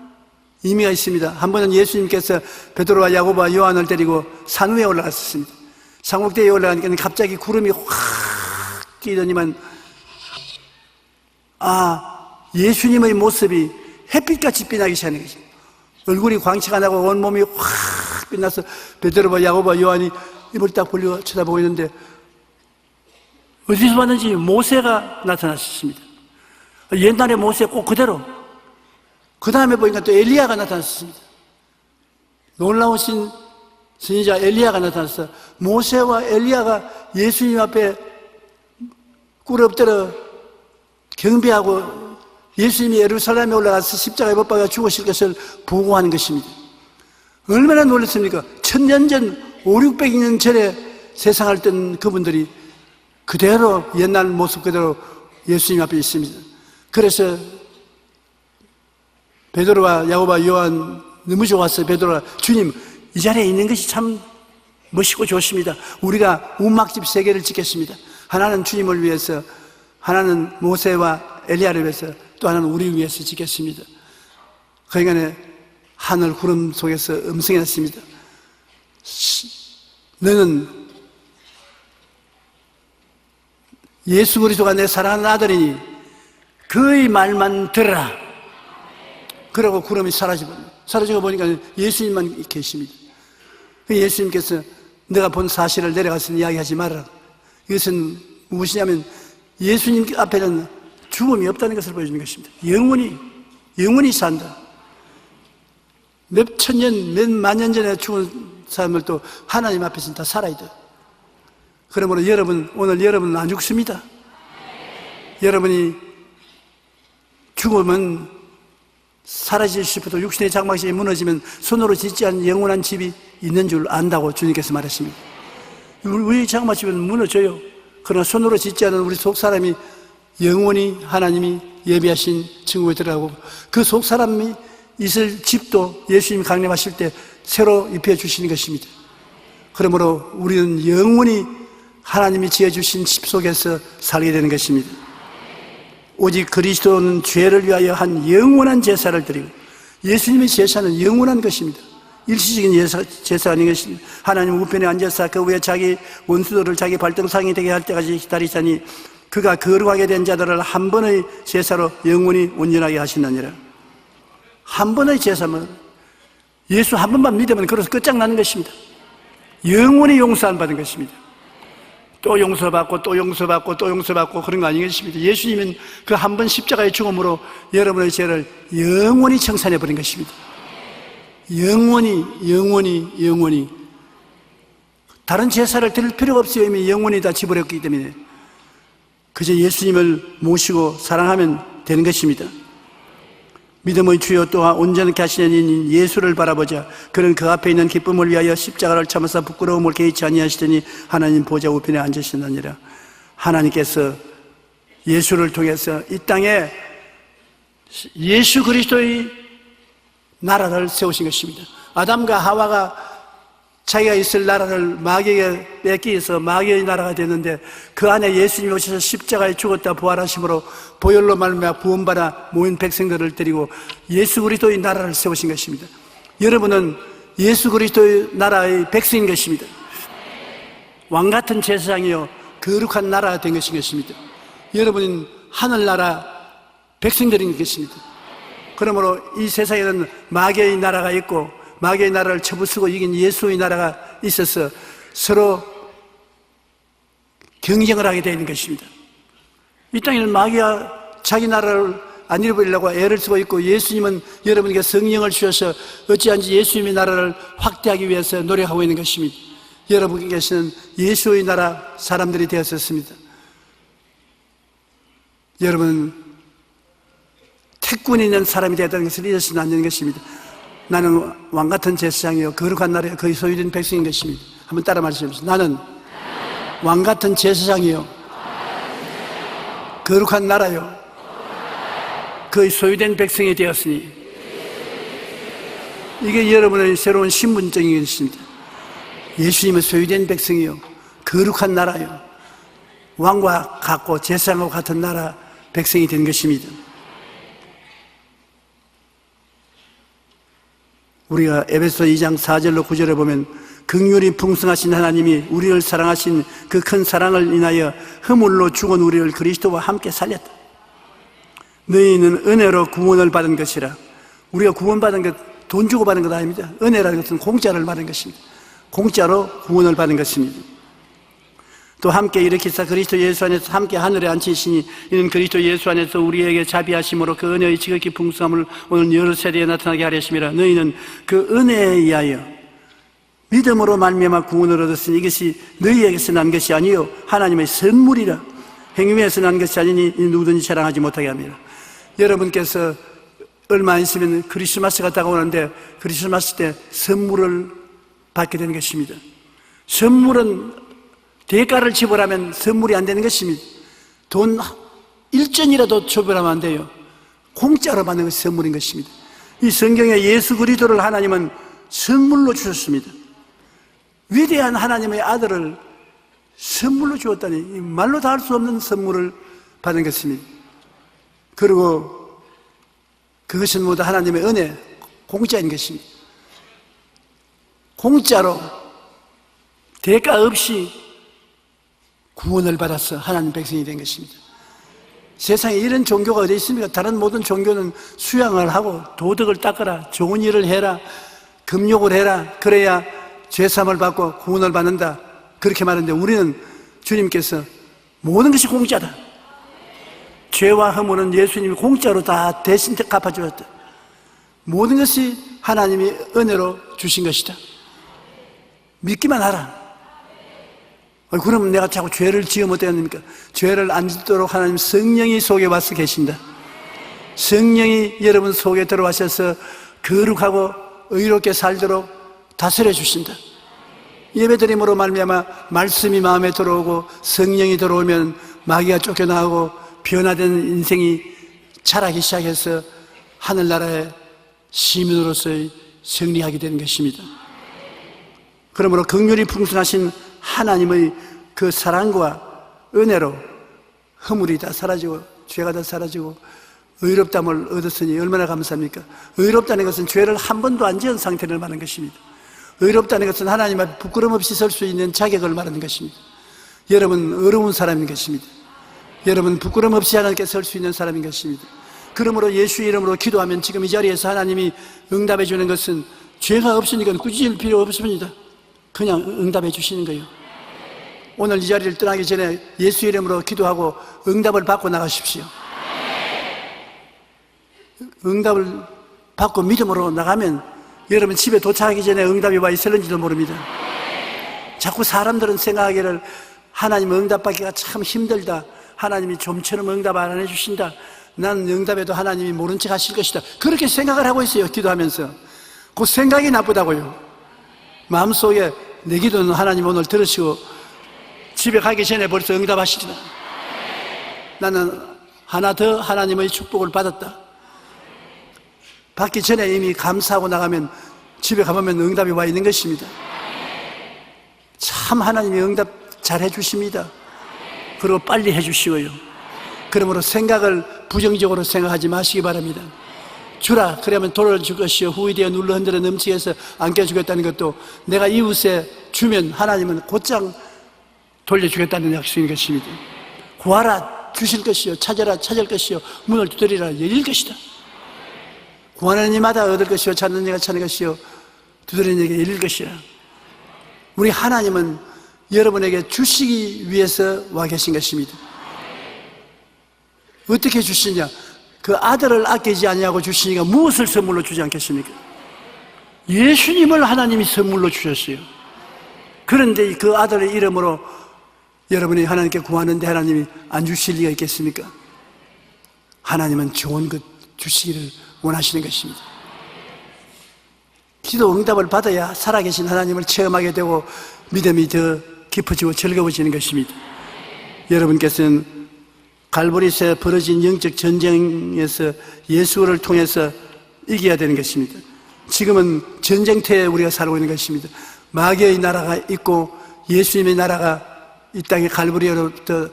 의미가 있습니다. 한 번은 예수님께서 베드로와 야고보와 요한을 데리고 산 위에 올라갔었습니다. 상록대에 올라가니까 갑자기 구름이 확 뛰더니만 예수님의 모습이 햇빛같이 빛나기 시작하는 것입니다. 얼굴이 광채가 나고 온몸이 확 빛나서 베드로와 야고보와 요한이 입을 딱 벌리고 쳐다보고 있는데 어디서 봤는지 모세가 나타났습니다. 옛날에 모세 꼭 그대로. 그 다음에 보니까 또 엘리야가 나타났습니다. 놀라우신 선지자 엘리야가 나타났어요. 모세와 엘리야가 예수님 앞에 꿇어 엎드려 경배하고 예수님이 예루살렘에 올라가서 십자가에 못 박아 죽으실 것을 보고하는 것입니다. 얼마나 놀랐습니까? 1000년 전, 500~600년 전에 세상을 뜬 그분들이 그대로 옛날 모습 그대로 예수님 앞에 있습니다. 그래서 베드로와 야고보와 요한 너무 좋았어요. 베드로가 주님 이 자리에 있는 것이 참 멋있고 좋습니다. 우리가 운막집 3개를 짓겠습니다. 하나는 주님을 위해서, 하나는 모세와 엘리야를 위해서, 또 하나는 우리 위해서 짓겠습니다. 그러니까 하늘 구름 속에서 음성이 났습니다. 너는 예수 그리스도가 내 사랑하는 아들이니 그의 말만 들으라. 그러고 구름이 사라지고 보니까 예수님만 계십니다. 예수님께서 내가 본 사실을 내려가서 이야기하지 말아라. 이것은 무엇이냐면 예수님 앞에는 죽음이 없다는 것을 보여주는 것입니다. 영원히 산다. 몇 천년, 몇 만년 전에 죽은 사람들도 하나님 앞에서는 다 살아있다. 그러므로 여러분, 오늘 여러분은 안 죽습니다. 여러분이 죽으면 사라질 싶어도 육신의 장막이 무너지면 손으로 짓지 않은 영원한 집이 있는 줄 안다고 주님께서 말했습니다. 우리 장막집은 무너져요. 그러나 손으로 짓지 않은 우리 속 사람이 영원히 하나님이 예비하신 천국에 들어가고 그 속 사람이 있을 집도 예수님이 강림하실 때 새로 입혀주시는 것입니다. 그러므로 우리는 영원히 하나님이 지어주신 집 속에서 살게 되는 것입니다. 오직 그리스도는 죄를 위하여 한 영원한 제사를 드리고 예수님의 제사는 영원한 것입니다. 일시적인 제사가 아닌 것입니다. 하나님 우편에 앉아서 그 위에 자기 원수들을 자기 발등상이 되게 할 때까지 기다리자니 그가 거룩하게 된 자들을 한 번의 제사로 영원히 온전하게 하시느니라. 한 번의 제사면 예수 한 번만 믿으면 그래서 끝장나는 것입니다. 영원히 용서안 받은 것입니다. 또 용서받고 또 용서받고 또 용서받고 그런 거 아니겠습니까? 예수님은 그 한 번 십자가의 죽음으로 여러분의 죄를 영원히 청산해 버린 것입니다. 영원히 다른 제사를 드릴 필요가 없어요. 이미 영원히 다 지불했기 때문에 그저 예수님을 모시고 사랑하면 되는 것입니다. 믿음의 주여 또한 온전케 하시는 이인 예수를 바라보자. 그는 그 앞에 있는 기쁨을 위하여 십자가를 참으사 부끄러움을 개의치 아니하시더니 하나님 보좌 우편에 앉으시느니라. 하나님께서 예수를 통해서 이 땅에 예수 그리스도의 나라를 세우신 것입니다. 아담과 하와가 자기가 있을 나라를 마귀에게 뺏기해서 마귀의 나라가 됐는데 그 안에 예수님이 오셔서 십자가에 죽었다 부활하심으로 보혈로 말미암아 구원받아 모인 백성들을 데리고 예수 그리스도의 나라를 세우신 것입니다. 여러분은 예수 그리스도의 나라의 백성인 것입니다. 왕같은 제사장이요 거룩한 나라가 된 것입니다. 여러분은 하늘나라 백성들인 것입니다. 그러므로 이 세상에는 마귀의 나라가 있고 마귀의 나라를 쳐부수고 이긴 예수의 나라가 있어서 서로 경쟁을 하게 되는 것입니다. 이 땅에는 마귀가 자기 나라를 안 잃어버리려고 애를 쓰고 있고, 예수님은 여러분에게 성령을 주셔서 어찌한지 예수님의 나라를 확대하기 위해서 노력하고 있는 것입니다. 여러분께서는 예수의 나라 사람들이 되었었습니다. 여러분은 태권이 있는 사람이 되었다는 것을 잊어서는 안 되는 것입니다. 나는 왕같은 제사장이요 거룩한 나라에 거의 소유된 백성인 것입니다. 한번 따라 말씀해주세요. 나는 왕같은 제사장이요 거룩한 나라요 거의 소유된 백성이 되었으니, 이게 여러분의 새로운 신분적인 것입니다. 예수님은 소유된 백성이요 거룩한 나라요 왕과 같고 제사장과 같은 나라 백성이 된 것입니다. 우리가 에베소 2장 4절로 9절에 보면, 긍휼이 풍성하신 하나님이 우리를 사랑하신 그 큰 사랑을 인하여 허물로 죽은 우리를 그리스도와 함께 살렸다. 너희는 은혜로 구원을 받은 것이라. 우리가 구원받은 것 돈 주고 받은 것 아닙니다. 은혜라는 것은 공짜를 받은 것입니다. 공짜로 구원을 받은 것입니다. 또 함께 일으키사 그리스도 예수 안에서 함께 하늘에 앉히시니, 이는 그리스도 예수 안에서 우리에게 자비하심으로 그 은혜의 지극히 풍성함을 오늘 여러 세대에 나타나게 하려심이라. 너희는 그 은혜에 의하여 믿음으로 말미암아 구원을 얻었으니, 이것이 너희에게서 난 것이 아니요 하나님의 선물이라. 행위에서 난 것이 아니니 누구든지 자랑하지 못하게 합니다. 여러분께서 얼마 안 있으면 크리스마스가 다가오는데, 크리스마스 때 선물을 받게 되는 것입니다. 선물은 대가를 지불하면 선물이 안 되는 것입니다. 돈 1전이라도 지불하면 안 돼요. 공짜로 받는 것이 선물인 것입니다. 이 성경에 예수 그리스도를 하나님은 선물로 주셨습니다. 위대한 하나님의 아들을 선물로 주었다니, 말로 다 할 수 없는 선물을 받은 것입니다. 그리고 그것은 모두 하나님의 은혜, 공짜인 것입니다. 공짜로 대가 없이 구원을 받아서 하나님 백성이 된 것입니다. 세상에 이런 종교가 어디 있습니까? 다른 모든 종교는 수양을 하고 도덕을 닦아라, 좋은 일을 해라, 금욕을 해라, 그래야 죄사함을 받고 구원을 받는다, 그렇게 말하는데, 우리는 주님께서 모든 것이 공짜다. 죄와 허물은 예수님이 공짜로 다 대신 갚아주었다. 모든 것이 하나님이 은혜로 주신 것이다. 믿기만 하라. 그러면 내가 자꾸 죄를 지으면 어떻게 합니까? 죄를 안 짓도록 하나님 성령이 속에 와서 계신다. 성령이 여러분 속에 들어와셔서 거룩하고 의롭게 살도록 다스려 주신다. 예배드림으로 말미암아 말씀이 마음에 들어오고 성령이 들어오면 마귀가 쫓겨나고 변화된 인생이 자라기 시작해서 하늘나라의 시민으로서의 승리하게 되는 것입니다. 그러므로 긍휼이 풍성하신 하나님의 그 사랑과 은혜로 허물이 다 사라지고 죄가 다 사라지고 의롭담을 얻었으니 얼마나 감사합니까? 의롭다는 것은 죄를 한 번도 안 지은 상태를 말하는 것입니다. 의롭다는 것은 하나님 앞에 부끄럼 없이 설 수 있는 자격을 말하는 것입니다. 여러분 어려운 사람인 것입니다. 여러분 부끄럼 없이 하나님께 설 수 있는 사람인 것입니다. 그러므로 예수 이름으로 기도하면 지금 이 자리에서 하나님이 응답해 주는 것은 죄가 없으니까 꾸짖을 필요 없습니다. 그냥 응답해 주시는 거예요. 오늘 이 자리를 떠나기 전에 예수 이름으로 기도하고 응답을 받고 나가십시오. 응답을 받고 믿음으로 나가면 여러분 집에 도착하기 전에 응답이 와 있을는지도 모릅니다. 자꾸 사람들은 생각하기를 하나님 응답받기가 참 힘들다, 하나님이 좀처럼 응답 안 해주신다, 나는 응답해도 하나님이 모른 척 하실 것이다, 그렇게 생각을 하고 있어요. 기도하면서. 그 생각이 나쁘다고요. 마음속에 내 기도는 하나님 오늘 들으시고 집에 가기 전에 벌써 응답하시잖아. 나는 하나 더 하나님의 축복을 받았다. 받기 전에 이미 감사하고 나가면 집에 가보면 응답이 와 있는 것입니다. 참 하나님이 응답 잘 해주십니다. 그리고 빨리 해주시고요. 그러므로 생각을 부정적으로 생각하지 마시기 바랍니다. 주라 그러면 돌아줄 것이요 후이되어 눌러 흔들어 넘치게 해서 안겨주겠다는 것도, 내가 이웃에 주면 하나님은 곧장 돌려주겠다는 약속인 것입니다. 구하라 주실 것이요 찾아라 찾을 것이요 문을 두드리라 열릴 것이다. 구하는 이마다 얻을 것이요 찾는 이가 찾는 것이요 두드리는 이에게 열릴 것이라. 우리 하나님은 여러분에게 주시기 위해서 와 계신 것입니다. 어떻게 주시냐? 그 아들을 아끼지 아니하고 주시니까 무엇을 선물로 주지 않겠습니까? 예수님을 하나님이 선물로 주셨어요. 그런데 그 아들의 이름으로 여러분이 하나님께 구하는데 하나님이 안 주실 리가 있겠습니까? 하나님은 좋은 것 주시기를 원하시는 것입니다. 기도 응답을 받아야 살아계신 하나님을 체험하게 되고 믿음이 더 깊어지고 즐거워지는 것입니다. 여러분께서는 갈보리에서 벌어진 영적 전쟁에서 예수를 통해서 이겨야 되는 것입니다. 지금은 전쟁터에 우리가 살고 있는 것입니다. 마귀의 나라가 있고 예수님의 나라가 이 땅에 갈보리로부터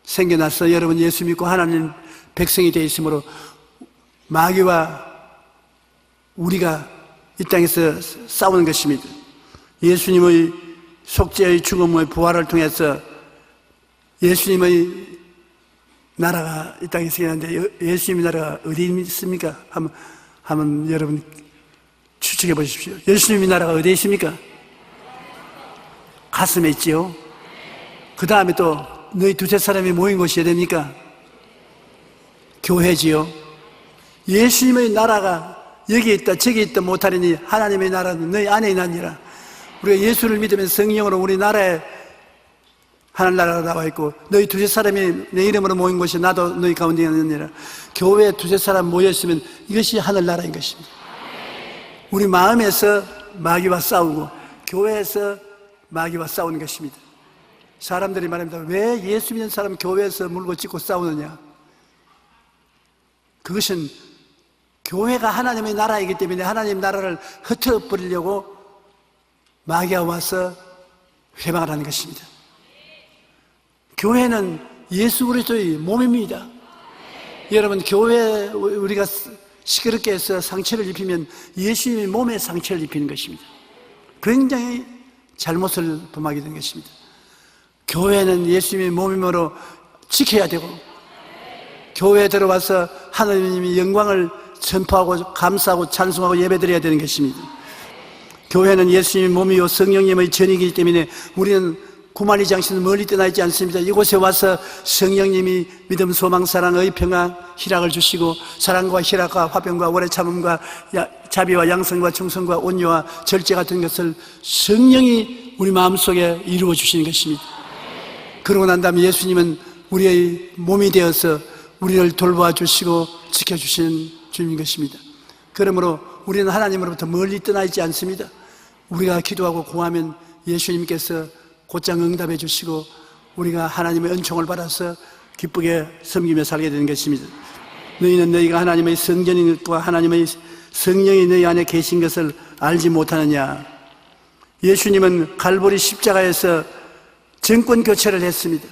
생겨나서 여러분 예수 믿고 하나님 백성이 되어 있으므로 마귀와 우리가 이 땅에서 싸우는 것입니다. 예수님의 속죄의 죽음의 부활을 통해서 예수님의 나라가 이 땅에 생겼는데 예수님의 나라가 어디 있습니까? 한번 여러분 추측해 보십시오. 예수님의 나라가 어디에 있습니까? 가슴에 있지요. 그 다음에 또 너희 두세 사람이 모인 곳이 어디입니까? 교회지요. 예수님의 나라가 여기 있다 저기 있다 못하리니 하나님의 나라는 너희 안에 있나니라. 우리가 예수를 믿으면 성령으로 우리 나라에 하늘나라가 나와 있고 너희 두세 사람이 내 이름으로 모인 곳이 나도 너희 가운데 있느니라. 교회에 두세 사람 모였으면 이것이 하늘나라인 것입니다. 우리 마음에서 마귀와 싸우고 교회에서 마귀와 싸우는 것입니다. 사람들이 말합니다. 왜 예수 믿는 사람 교회에서 물고 찢고 싸우느냐? 그것은 교회가 하나님의 나라이기 때문에 하나님 나라를 흩어버리려고 마귀가 와서 회방을 하는 것입니다. 교회는 예수 그리스도의 몸입니다. 여러분, 교회 우리가 시끄럽게 해서 상처를 입히면 예수님의 몸에 상처를 입히는 것입니다. 굉장히 잘못을 범하게 된 것입니다. 교회는 예수님의 몸이므로 지켜야 되고 교회에 들어와서 하나님의 영광을 선포하고 감사하고 찬송하고 예배드려야 되는 것입니다. 교회는 예수님의 몸이요 성령님의 전이기 때문에 우리는 구만리 장신은 멀리 떠나 있지 않습니다. 이곳에 와서 성령님이 믿음, 소망, 사랑, 의평화, 희락을 주시고 사랑과 희락과 화평과 오래 참음과 자비와 양성과 충성과 온유와 절제 같은 것을 성령이 우리 마음속에 이루어 주시는 것입니다. 그러고 난 다음에 예수님은 우리의 몸이 되어서 우리를 돌보아 주시고 지켜주시는 주님인 것입니다. 그러므로 우리는 하나님으로부터 멀리 떠나 있지 않습니다. 우리가 기도하고 구하면 예수님께서 곧장 응답해 주시고 우리가 하나님의 은총을 받아서 기쁘게 섬기며 살게 되는 것입니다. 너희는 너희가 하나님의 성전인 것과 하나님의 성령이 너희 안에 계신 것을 알지 못하느냐? 예수님은 갈보리 십자가에서 정권 교체를 했습니다.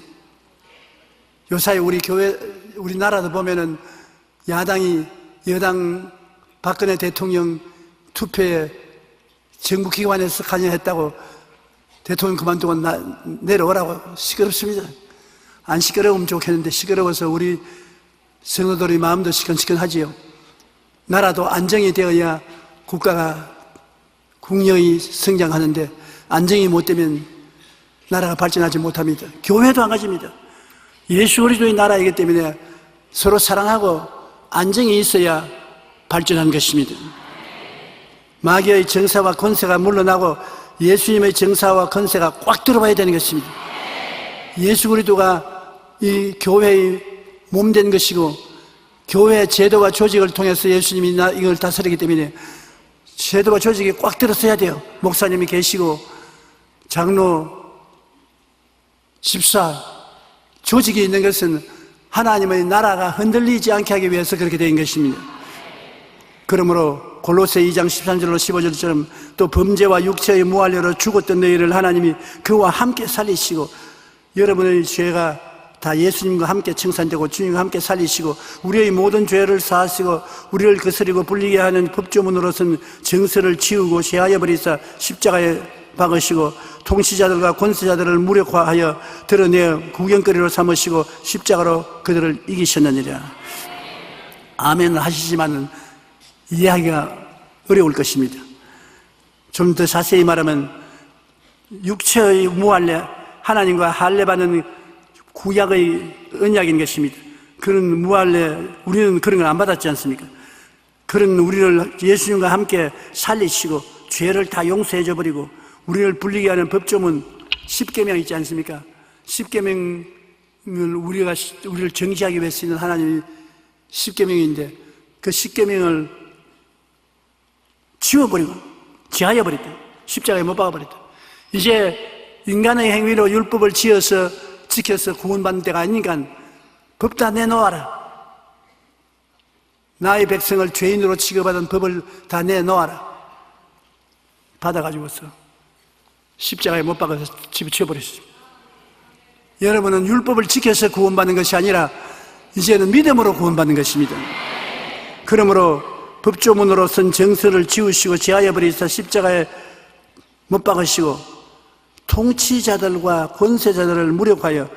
요사이 우리 나라도 보면은 야당이 여당 박근혜 대통령 투표에 정부 기관에서 관여했다고 대통령 그만두고 내려오라고 시끄럽습니다. 안 시끄러우면 좋겠는데 시끄러워서 우리 성도들의 마음도 시큰시큰하지요. 나라도 안정이 되어야 국가가 국력이 성장하는데 안정이 못 되면 나라가 발전하지 못합니다. 교회도 안 가집니다. 예수 그리스도의 나라이기 때문에 서로 사랑하고 안정이 있어야 발전하는 것입니다. 마귀의 정사와 권세가 물러나고 예수님의 정사와 권세가 꽉 들어와야 되는 것입니다. 예수 그리스도가 이 교회의 몸 된 것이고 교회의 제도와 조직을 통해서 예수님이 이걸 다스리기 때문에 제도와 조직이 꽉 들어서야 돼요. 목사님이 계시고 장로, 집사, 조직이 있는 것은 하나님의 나라가 흔들리지 않게 하기 위해서 그렇게 된 것입니다. 그러므로 골로새 2장 13절로 15절처럼 또 범죄와 육체의 무한례로 죽었던 너희를 하나님이 그와 함께 살리시고 여러분의 죄가 다 예수님과 함께 청산되고 주님과 함께 살리시고 우리의 모든 죄를 사하시고 우리를 거스리고 불리게 하는 법조문으로서는 정서를 지우고 쇠하여 버리사 십자가에 박으시고 통치자들과 권세자들을 무력화하여 드러내어 구경거리로 삼으시고 십자가로 그들을 이기셨느니라. 아멘 하시지만은 이해하기가 어려울 것입니다. 좀 더 자세히 말하면 육체의 무할례, 하나님과 할례받는 구약의 언약인 것입니다. 그런 무할례, 우리는 그런 걸 안 받았지 않습니까? 그런 우리를 예수님과 함께 살리시고 죄를 다 용서해 줘버리고 우리를 불리게 하는 법조문 10계명 있지 않습니까? 10계명을 우리를 정지하기 위해 쓰는 하나님이 10계명인데 그 10계명을 지워버리고 제하여버렸다. 십자가에 못 박아버렸다. 이제 인간의 행위로 율법을 지켜서 구원받는 때가 아니니까 법 다 내놓아라. 나의 백성을 죄인으로 취급하던 법을 다 내놓아라. 받아가지고서 십자가에 못 박아서 집어치워버렸습니다. 여러분은 율법을 지켜서 구원받는 것이 아니라 이제는 믿음으로 구원받는 것입니다. 그러므로 법조문으로선 정서를 지우시고 제하여버리사 십자가에 못 박으시고 통치자들과 권세자들을 무력하여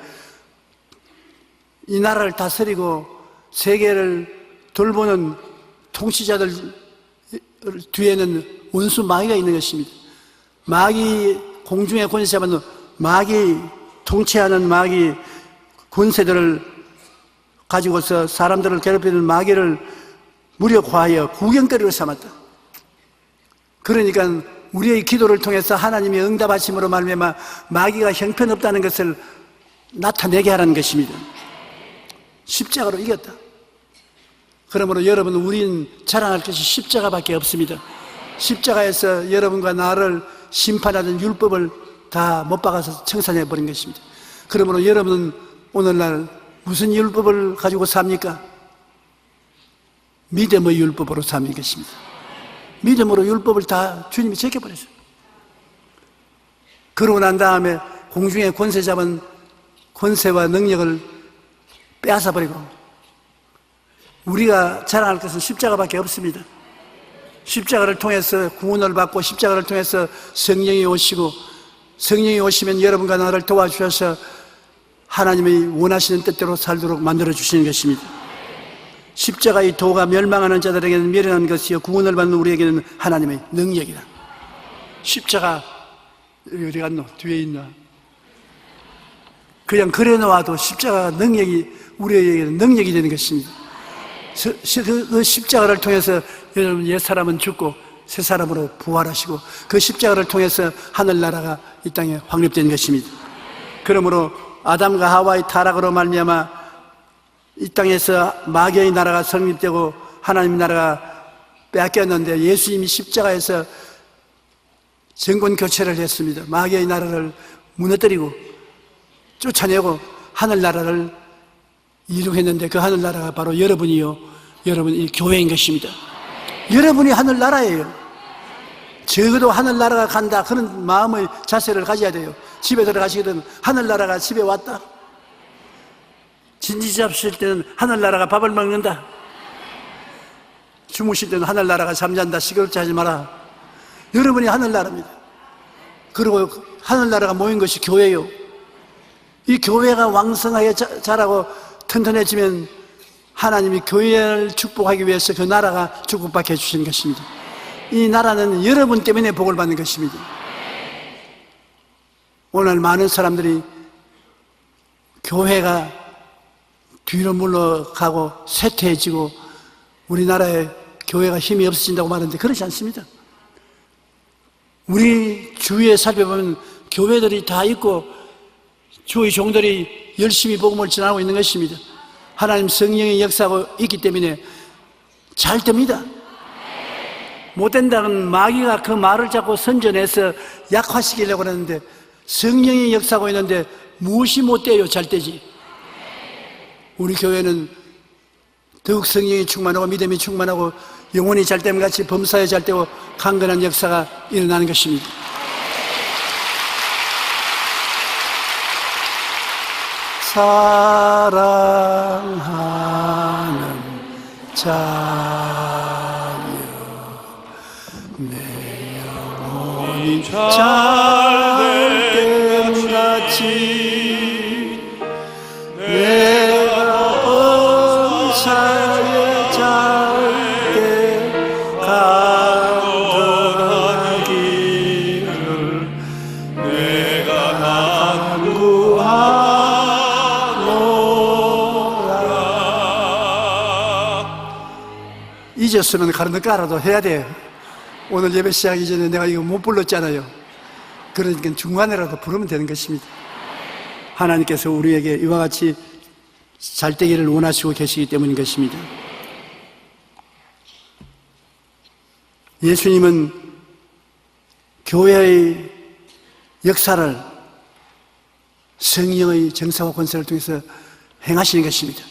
이 나라를 다스리고 세계를 돌보는 통치자들 뒤에는 원수 마귀가 있는 것입니다. 마귀, 공중의 권세 잡은 마귀, 통치하는 마귀 권세들을 가지고서 사람들을 괴롭히는 마귀를 무력화하여 구경거리로 삼았다. 그러니까 우리의 기도를 통해서 하나님이 응답하심으로 말미암아 마귀가 형편없다는 것을 나타내게 하라는 것입니다. 십자가로 이겼다. 그러므로 여러분, 우린 자랑할 것이 십자가밖에 없습니다. 십자가에서 여러분과 나를 심판하는 율법을 다 못 박아서 청산해버린 것입니다. 그러므로 여러분은 오늘날 무슨 율법을 가지고 삽니까? 믿음의 율법으로 사는 것입니다. 믿음으로 율법을 다 주님이 제껴버렸어요. 그러고 난 다음에 공중의 권세 잡은 권세와 능력을 빼앗아버리고 우리가 자랑할 것은 십자가밖에 없습니다. 십자가를 통해서 구원을 받고 십자가를 통해서 성령이 오시고 성령이 오시면 여러분과 나를 도와주셔서 하나님이 원하시는 뜻대로 살도록 만들어주시는 것입니다. 십자가의 도가 멸망하는 자들에게는 미련한 것이요 구원을 받는 우리에게는 하나님의 능력이다. 십자가 어디 갔노? 뒤에 있나? 그냥 그래 놓아도 십자가 능력이 우리에게는 능력이 되는 것입니다. 그 십자가를 통해서 여러분 옛사람은 죽고 새 사람으로 부활하시고 그 십자가를 통해서 하늘나라가 이 땅에 확립된 것입니다. 그러므로 아담과 하와의 타락으로 말미암아 이 땅에서 마귀의 나라가 성립되고 하나님 나라가 빼앗겼는데 예수님이 십자가에서 정권 교체를 했습니다. 마귀의 나라를 무너뜨리고 쫓아내고 하늘나라를 이루했는데 그 하늘나라가 바로 여러분이요, 여러분 이 교회인 것입니다. 여러분이 하늘나라예요. 적어도 하늘나라가 간다 그런 마음의 자세를 가져야 돼요. 집에 들어가시거든 하늘나라가 집에 왔다. 진지 잡실 때는 하늘나라가 밥을 먹는다. 주무실 때는 하늘나라가 잠잔다. 시끄럽지 하지 마라. 여러분이 하늘나라입니다. 그리고 하늘나라가 모인 것이 교회요. 이 교회가 왕성하게 자라고 튼튼해지면 하나님이 교회를 축복하기 위해서 그 나라가 축복받게 해주시는 것입니다. 이 나라는 여러분 때문에 복을 받는 것입니다. 오늘 많은 사람들이 교회가 뒤로 물러가고 쇠퇴해지고 우리나라에 교회가 힘이 없어진다고 말하는데 그렇지 않습니다. 우리 주위에 살펴보면 교회들이 다 있고 주의 종들이 열심히 복음을 전하고 있는 것입니다. 하나님 성령의 역사하고 있기 때문에 잘 됩니다. 못된다는 마귀가 그 말을 자꾸 선전해서 약화시키려고 하는데 성령의 역사하고 있는데 무엇이 못돼요? 잘 되지. 우리 교회는 더욱 성령이 충만하고 믿음이 충만하고 영혼이 잘됨 같이 범사에 잘되고 강건한 역사가 일어나는 것입니다. 사랑하는 자여 내 영혼이 잘됨 같이 내가 범사에 잘돼 강건하기를 내가 간구하노라. 잊었으면 가르는 깔아도 해야 돼요. 오늘 예배 시작하기 전에 내가 이거 못 불렀잖아요. 그러니까 중간에라도 부르면 되는 것입니다. 하나님께서 우리에게 이와 같이 잘 되기를 원하시고 계시기 때문인 것입니다. 예수님은 교회의 역사를 성령의 정사와 권세를 통해서 행하시는 것입니다.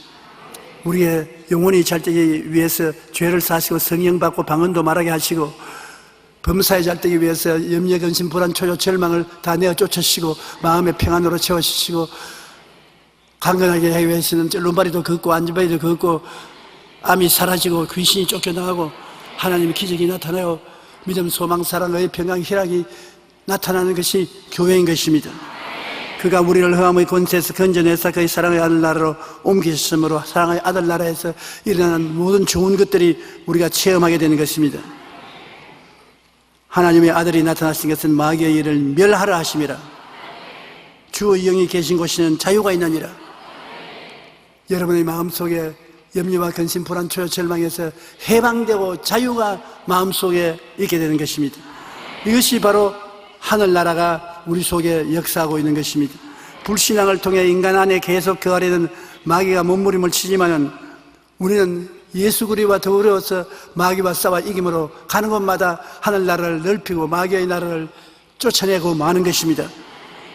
우리의 영혼이 잘 되기 위해서 죄를 사시고 성령 받고 방언도 말하게 하시고 범사에 잘 되기 위해서 염려, 근심, 불안, 초조, 절망을 다 내어 쫓으시고 마음의 평안으로 채워주시고 강건하게 하기 위해서는 lum바리도 걷고 안전바리도 걷고 암이 사라지고 귀신이 쫓겨나가고 하나님의 기적이 나타나고 믿음, 소망, 사랑, 의 평강, 희락이 나타나는 것이 교회인 것입니다. 그가 우리를 흑암의 권세에서 건져내서 그의 사랑의 아들 나라로 옮기셨으므로 사랑의 아들 나라에서 일어나는 모든 좋은 것들이 우리가 체험하게 되는 것입니다. 하나님의 아들이 나타나신 것은 마귀의 일을 멸하라 하심이라. 주의 영이 계신 곳에는 자유가 있느니라. 여러분의 마음속에 염려와 근심, 불안, 초조, 절망에서 해방되고 자유가 마음속에 있게 되는 것입니다. 이것이 바로 하늘나라가 우리 속에 역사하고 있는 것입니다. 불신앙을 통해 인간 안에 계속 거하려는 마귀가 몸부림을 치지만은 우리는 예수 그리스도와 더불어서 마귀와 싸워 이김으로 가는 곳마다 하늘나라를 넓히고 마귀의 나라를 쫓아내고 마는 것입니다.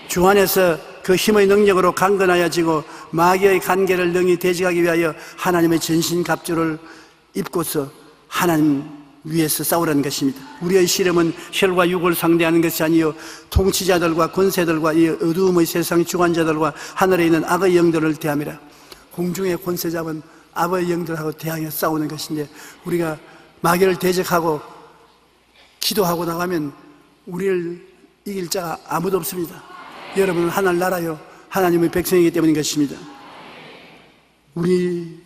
주 안에서 그 힘의 능력으로 강건하여지고 마귀의 관계를 능히 대적하기 위하여 하나님의 전신갑주를 입고서 하나님 위에서 싸우라는 것입니다. 우리의 씨름은 혈과 육을 상대하는 것이 아니요 통치자들과 권세들과 이 어두움의 세상 주관자들과 하늘에 있는 악의 영들을 대함이라. 공중의 권세 잡은 악의 영들하고 대항해 싸우는 것인데 우리가 마귀를 대적하고 기도하고 나가면 우리를 이길 자가 아무도 없습니다. 여러분은 하늘나라요 하나님의 백성이기 때문인 것입니다. 우리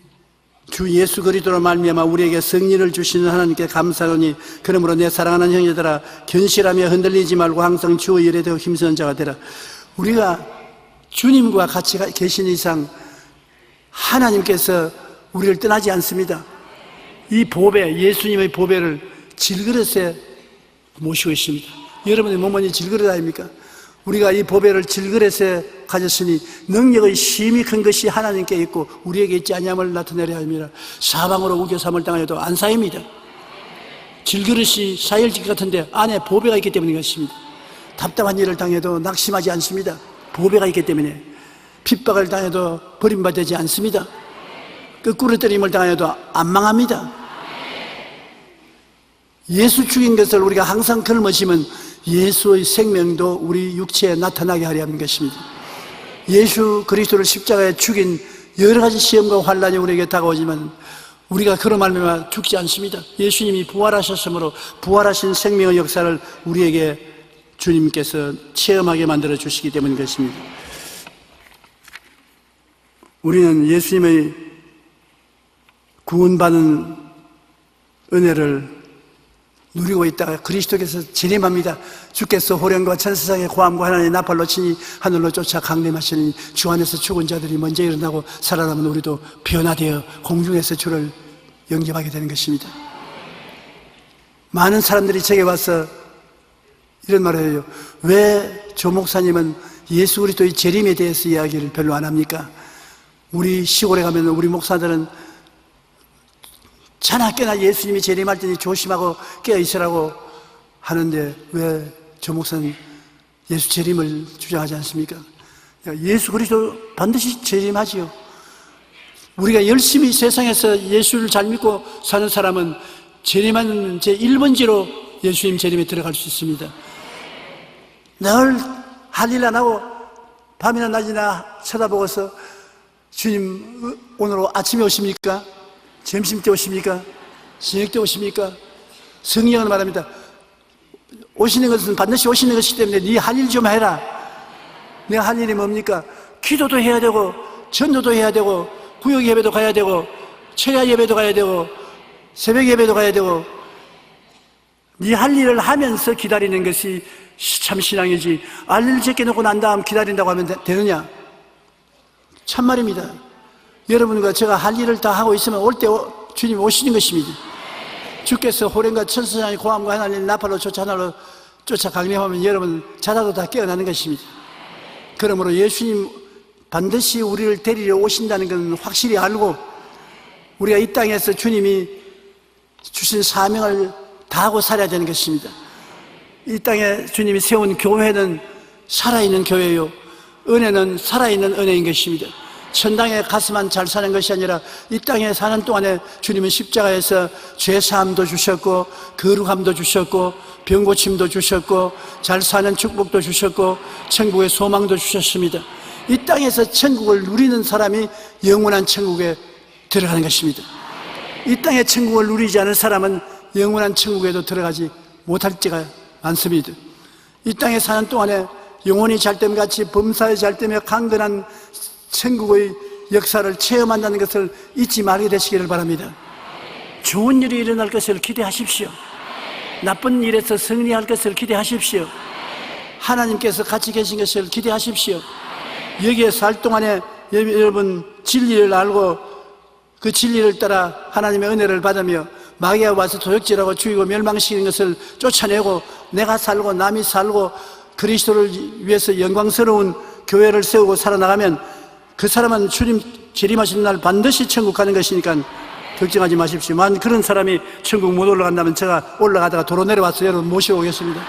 주 예수 그리스도로 말미암아 우리에게 승리를 주시는 하나님께 감사하노니 그러므로 내 사랑하는 형제들아 견실하며 흔들리지 말고 항상 주의 일에 더욱 힘쓰는 자가 되라. 우리가 주님과 같이 계신 이상 하나님께서 우리를 떠나지 않습니다. 이 보배, 예수님의 보배를 질그릇에 모시고 있습니다. 여러분의 몸은 질그릇 아닙니까? 우리가 이 보배를 질그릇에 가졌으니 능력의 심히 큰 것이 하나님께 있고 우리에게 있지 아니함을 나타내려 함이라. 사방으로 우겨삼을 당하여도 안 쌓입니다. 질그릇이 쌓일질 같은데 안에 보배가 있기 때문인 것입니다. 답답한 일을 당해도 낙심하지 않습니다. 보배가 있기 때문에. 핍박을 당해도 버림받지 않습니다. 거꾸로 때림을 당해도 안 망합니다. 예수 죽인 것을 우리가 항상 걸머시면 예수의 생명도 우리 육체에 나타나게 하려 하는 것입니다. 예수 그리스도를 십자가에 죽인 여러 가지 시험과 환란이 우리에게 다가오지만 우리가 그로 말미암아 죽지 않습니다. 예수님이 부활하셨으므로 부활하신 생명의 역사를 우리에게 주님께서 체험하게 만들어 주시기 때문인 것입니다. 우리는 예수님의 구원받은 은혜를 누리고 있다가 그리스도께서 재림합니다. 주께서 호령과 천세상의 고함과 하나님의 나팔로 치니 하늘로 쫓아 강림하시니 주 안에서 죽은 자들이 먼저 일어나고 살아남은 우리도 변화되어 공중에서 주를 영접하게 되는 것입니다. 많은 사람들이 제게 와서 이런 말을 해요. 왜 조 목사님은 예수 그리스도의 재림에 대해서 이야기를 별로 안 합니까? 우리 시골에 가면 우리 목사들은 자나 깨나 예수님이 재림할 때니 조심하고 깨어있으라고 하는데 왜 조 목사는 예수 재림을 주장하지 않습니까? 예수 그리스도 반드시 재림하지요. 우리가 열심히 세상에서 예수를 잘 믿고 사는 사람은 재림하는 제1번지로 예수님 재림에 들어갈 수 있습니다. 늘 할 일 안 하고 밤이나 낮이나 쳐다보고서 주님 오늘 아침에 오십니까? 점심 때 오십니까? 저녁 때 오십니까? 성경은 말합니다. 오시는 것은 반드시 오시는 것이기 때문에 네 할 일 좀 해라. 내가 할 일이 뭡니까? 기도도 해야 되고 전도도 해야 되고 구역 예배도 가야 되고 철야 예배도 가야 되고 새벽 예배도 가야 되고 네 할 일을 하면서 기다리는 것이 참 신앙이지. 알 일 제껴놓고 난 다음 기다린다고 하면 되느냐? 참말입니다. 여러분과 제가 할 일을 다 하고 있으면 올 때 주님 오시는 것입니다. 주께서 호련과 천사장의 고함과 하나님 나팔로 쫓아 하늘로 쫓아 강림하면 여러분 자다도 다 깨어나는 것입니다. 그러므로 예수님 반드시 우리를 데리러 오신다는 것은 확실히 알고 우리가 이 땅에서 주님이 주신 사명을 다하고 살아야 되는 것입니다. 이 땅에 주님이 세운 교회는 살아있는 교회요, 은혜는 살아있는 은혜인 것입니다. 천당에 가서만 잘 사는 것이 아니라 이 땅에 사는 동안에 주님은 십자가에서 죄사함도 주셨고 거룩함도 주셨고 병고침도 주셨고 잘 사는 축복도 주셨고 천국의 소망도 주셨습니다. 이 땅에서 천국을 누리는 사람이 영원한 천국에 들어가는 것입니다. 이 땅의 천국을 누리지 않은 사람은 영원한 천국에도 들어가지 못할 때가 많습니다. 이 땅에 사는 동안에 영혼이 잘됨같이 범사에 잘되며 강건한 천국의 역사를 체험한다는 것을 잊지 말게 되시기를 바랍니다. 좋은 일이 일어날 것을 기대하십시오. 나쁜 일에서 승리할 것을 기대하십시오. 하나님께서 같이 계신 것을 기대하십시오. 여기에 살 동안에 여러분 진리를 알고 그 진리를 따라 하나님의 은혜를 받으며 마귀가 와서 도적질하고 죽이고 멸망시키는 것을 쫓아내고 내가 살고 남이 살고 그리스도를 위해서 영광스러운 교회를 세우고 살아나가면 그 사람은 주님 재림하시는 날 반드시 천국 가는 것이니까 걱정하지 마십시오. 만 그런 사람이 천국 못 올라간다면 제가 올라가다가 도로 내려와서 여러분 모시고 오겠습니다.